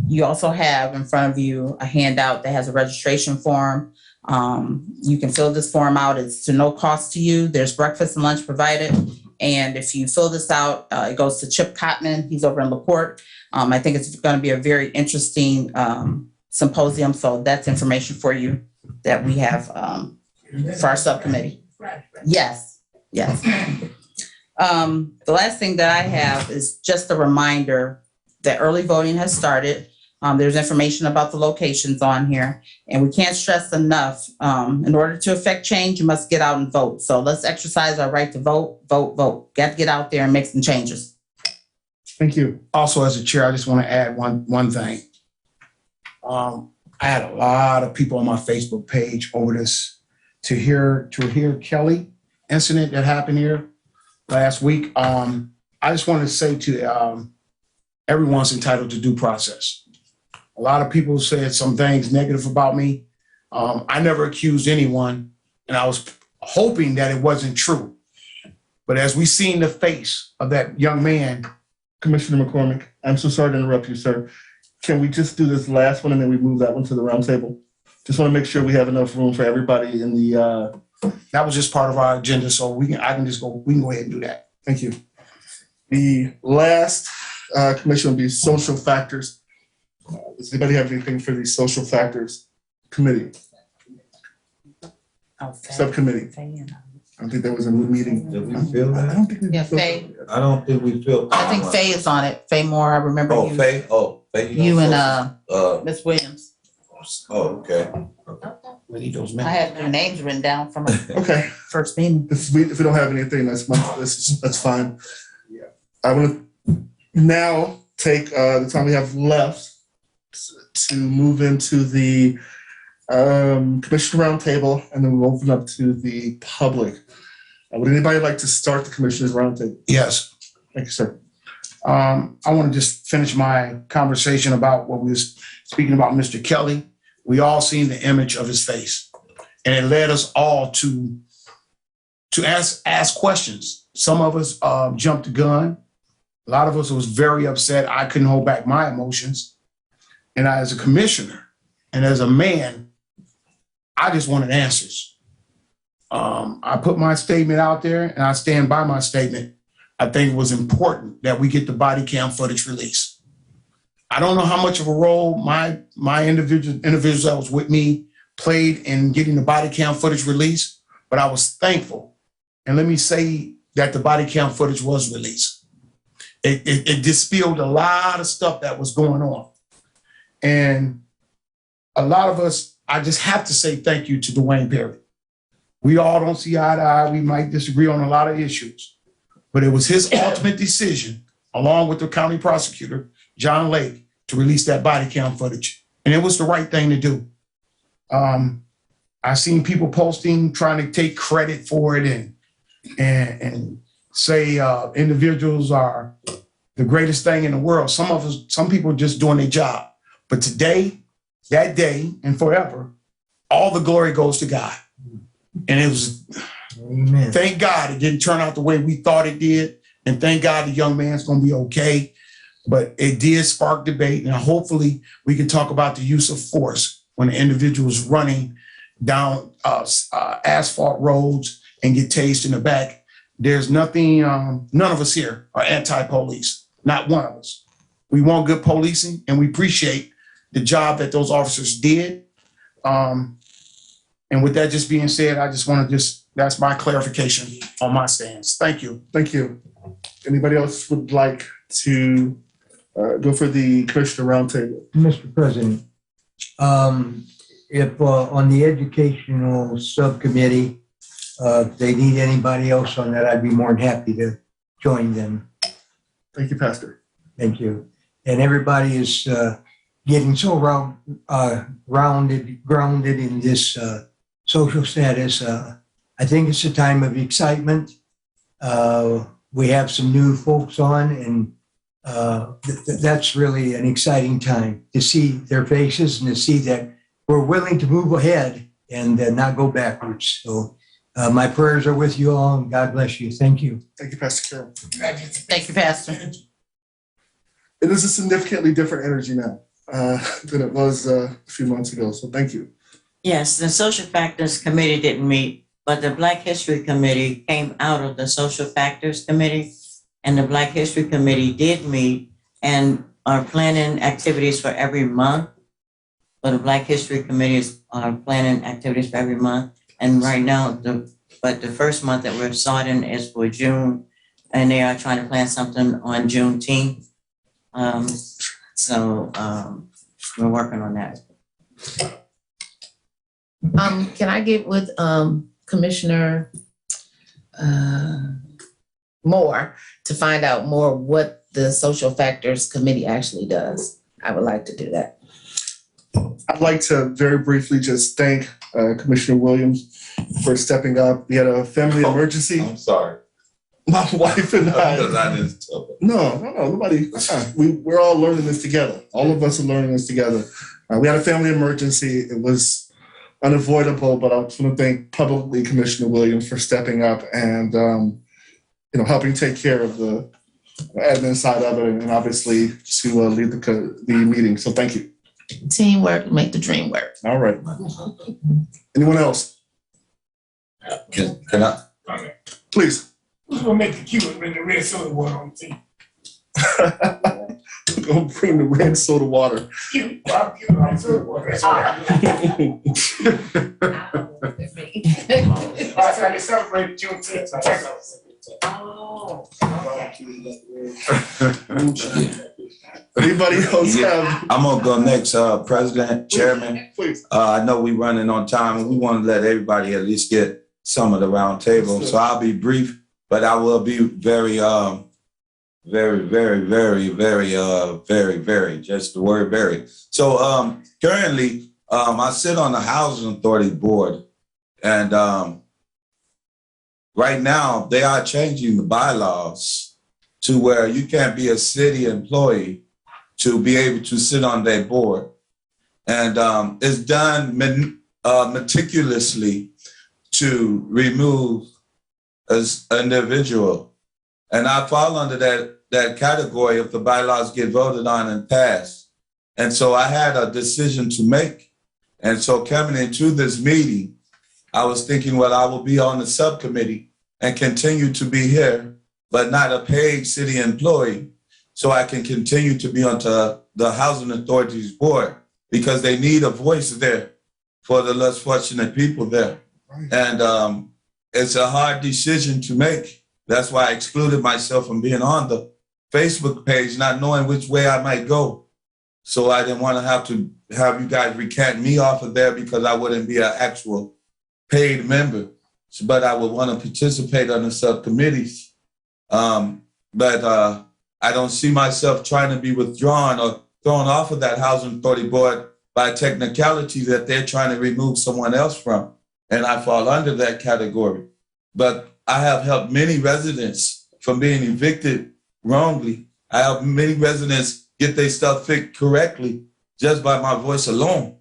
you also have in front of you a handout that has a registration form. You can fill this form out. It's to no cost to you. There's breakfast and lunch provided. And if you fill this out, it goes to Chip Cotman. He's over in LaPorte. I think it's going to be a very interesting symposium. So that's information for you that we have for our subcommittee. Yes, yes. The last thing that I have is just a reminder that early voting has started. There's information about the locations on here, and we can't stress enough, in order to affect change, you must get out and vote. So let's exercise our right to vote. Got to get out there and make some changes. Thank you. Also, as a chair, I just want to add one thing. I had a lot of people on my Facebook page over this to hear Kelly incident that happened here last week. I just wanted to say to everyone's entitled to due process. A lot of people said some things negative about me. I never accused anyone, and I was hoping that it wasn't true. But as we seen the face of that young man, Commissioner McCormick, I'm so sorry to interrupt you, sir. Can we just do this last one and then we move that one to the round table? Just want to make sure we have enough room for everybody in the. that was just part of our agenda, so we can go ahead and do that. Thank you. The last commission will be social factors. Does anybody have anything for the social factors committee, subcommittee? I don't think there was a meeting. Did we feel I that? don't think we. Yeah, filled Faye. it yet. I don't think we feel. I think Faye is on it. Faye Moore, I remember Oh, you. Faye. Oh, Faye. You and Miss Williams. Oh, okay. We need those I minutes. have their names written down from our Okay. first meeting. If we don't have anything, that's fine. Yeah. I want to now take the time we have left to move into the commissioner roundtable, and then we'll open up to the public. Would anybody like to start the commissioners roundtable? Yes. Thank you, sir. I want to just finish my conversation about what we was speaking about, Mr. Kelly. We all seen the image of his face, and it led us all to ask questions. Some of us jumped the gun. A lot of us was very upset. I couldn't hold back my emotions. And as a commissioner and as a man, I just wanted answers. I put my statement out there and I stand by my statement. I think it was important that we get the body cam footage released. I don't know how much of a role my individuals that was with me played in getting the body cam footage released, but I was thankful. And let me say that the body cam footage was released. It dispelled a lot of stuff that was going on. And a lot of us, I just have to say thank you to Dwayne Perry. We all don't see eye to eye. We might disagree on a lot of issues, but it was his ultimate decision, along with the county prosecutor, John Lake, to release that body cam footage. And it was the right thing to do. I've seen people posting, trying to take credit for it and say individuals are the greatest thing in the world. Some people are just doing their job. But today, that day, and forever, all the glory goes to God. And it was, Amen. Thank God it didn't turn out the way we thought it did. And thank God the young man's going to be okay. But it did spark debate. And hopefully we can talk about the use of force when the individual is running down asphalt roads and get tased in the back. There's nothing, none of us here are anti-police, not one of us. We want good policing and we appreciate the job that those officers did. And with that just being said, I just want to that's my clarification on my stance. Thank you. Thank you. Anybody else would like to go for the Commissioner Roundtable? Mr. President, if on the educational subcommittee, if they need anybody else on that, I'd be more than happy to join them. Thank you, Pastor. Thank you. And everybody is getting so grounded in this social status. I think it's a time of excitement. We have some new folks on, and that's really an exciting time to see their faces and to see that we're willing to move ahead and not go backwards. So my prayers are with you all, and God bless you. Thank you. Thank you, Pastor Carroll. Thank you, Pastor. It is a significantly different energy now than it was a few months ago. So thank you. Yes, the Social Factors Committee didn't meet, but the Black History Committee came out of the Social Factors Committee, and the Black History Committee did meet and are planning activities for every month. But the Black History Committees are planning activities for every month. And right now, the first month that we're starting is for June, and they are trying to plan something on Juneteenth. So we're working on that. Can I get with Commissioner Moore to find out more what the Social Factors Committee actually does? I would like to do that. I'd like to very briefly just thank Commissioner Williams for stepping up. We had a family emergency. I'm sorry. My wife and I. Because I didn't tell her. No, nobody. We're all learning this together. All of us are learning this together. We had a family emergency. It was unavoidable, but I just want to thank publicly Commissioner Williams for stepping up and helping take care of the admin side of it, and obviously to lead the meeting. So thank you. Teamwork make the dream work. All right. Anyone else? Can I? Please. Who's gonna make the cue and bring the red soda water on the team? Go bring the red soda water. Cute, barbecue, red soda water. That's what I Last time they celebrated Juneteenth. So that's what I was saying. Anybody else have? I'm gonna go next, President, Chairman. Please. I know we're running on time and we want to let everybody at least get some of the round table. So I'll be brief, but I will be very, just the word very. So currently, I sit on the Housing Authority Board, and right now they are changing the bylaws to where you can't be a city employee to be able to sit on their board. And it's done meticulously to remove as an individual. And I fall under that category if the bylaws get voted on and passed. And so I had a decision to make. And so coming into this meeting, I was thinking, well, I will be on the subcommittee and continue to be here, but not a paid city employee, so I can continue to be on the Housing Authority's board, because they need a voice there for the less fortunate people there. And it's a hard decision to make. That's why I excluded myself from being on the Facebook page, not knowing which way I might go. So I didn't want to have you guys recant me off of there, because I wouldn't be an actual paid member. But I would want to participate on the subcommittees. But I don't see myself trying to be withdrawn or thrown off of that Housing Authority board by technicality that they're trying to remove someone else from. And I fall under that category. But I have helped many residents from being evicted wrongly. I helped many residents get their stuff fixed correctly just by my voice alone.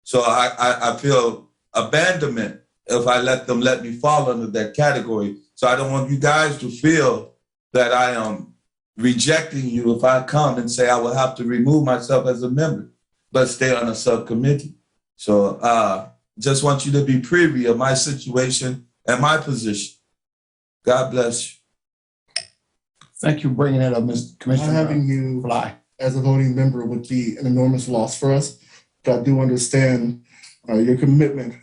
So I feel abandonment if I let me fall under that category. So I don't want you guys to feel that I am rejecting you if I come and say I will have to remove myself as a member, but stay on a subcommittee. So just want you to be privy of my situation and my position. God bless you. Thank you for bringing that up, Mr. Commissioner. Not having you Fly. as a voting member would be an enormous loss for us. But I do understand your commitment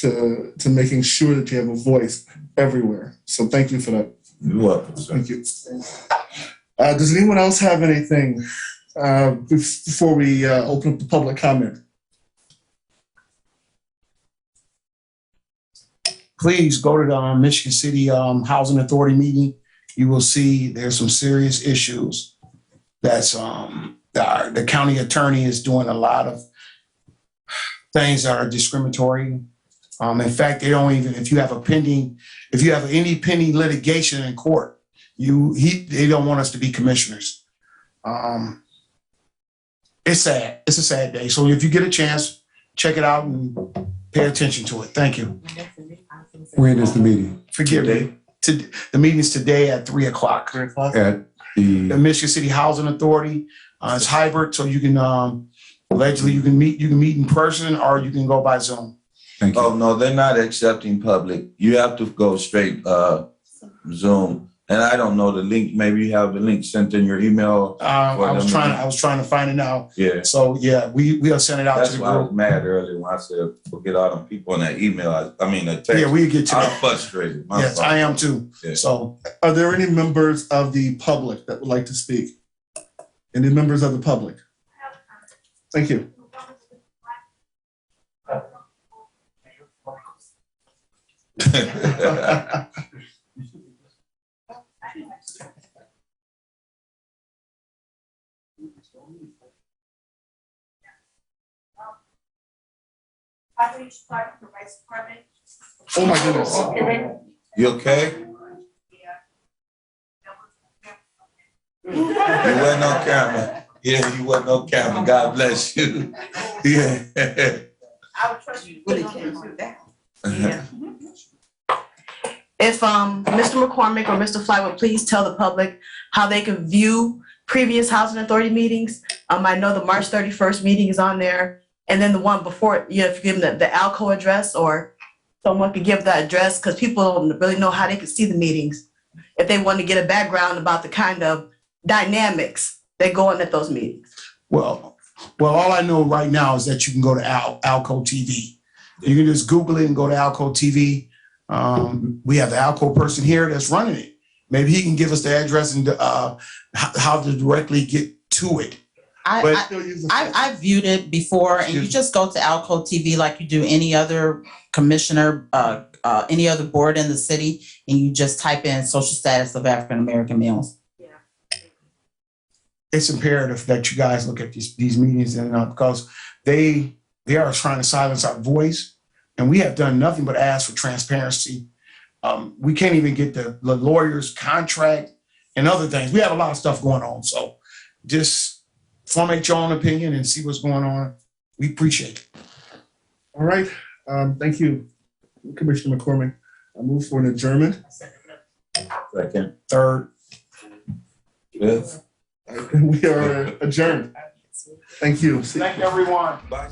to making sure that you have a voice everywhere. So thank you for that. You're welcome, sir. Thank you. Does anyone else have anything before we open up the public comment? Please go to the Michigan City Housing Authority meeting. You will see there's some serious issues. That's the county attorney is doing a lot of things that are discriminatory. In fact, they don't even, if you have any pending litigation in court, they don't want us to be commissioners. It's sad. It's a sad day. So if you get a chance, check it out and pay attention to it. Thank you. When is the meeting? Forgive me. The meeting's today at 3:00. 3:00? At The the, Michigan City Housing Authority. It's hybrid, so you can allegedly you can meet in person or you can go by Zoom. thank you. Oh, no, they're not accepting public. You have to go straight Zoom. And I don't know the link. Maybe you have the link sent in your email. I was trying to find it out. Yeah. So yeah, we'll send it out That's to the why I was group. mad earlier when I said, forget all them people in that email. I mean, the text. Yeah, we'll get to I'm that. frustrated. My Yes, fault. I am too. Yeah. So Are there any members of the public that would like to speak? Any members of the public? Thank you. Oh my goodness. You okay? You wasn't on camera. Yeah, you wasn't on camera. God bless you. Yeah. I would trust you. Really can't do that. If Mr. McCormick or Mr. Fly would please tell the public how they can view previous housing authority meetings. I know the March 31st meeting is on there, and then the one before, if you give them the ALCO address, or someone could give that address, because people don't really know how they can see the meetings if they want to get a background about the kind of dynamics that go on at those meetings. well, all I know right now is that you can go to Alco TV. You can just Google it and go to Alco TV. We have the Alco person here that's running it. Maybe he can give us the address and how to directly get to it. I viewed it before, and you just go to Alco TV like you do any other commissioner, any other board in the city, and you just type in social status of African American males. It's imperative that you guys look at these meetings and because they are trying to silence our voice, and we have done nothing but ask for transparency. We can't even get the lawyer's contract and other things. We have a lot of stuff going on, so just formulate your own opinion and see what's going on. We appreciate it. All right. Thank you, Commissioner McCormick. I move for an adjournment. Second. Third. Fifth. We are adjourned. Thank you. Thank you, everyone. Bye.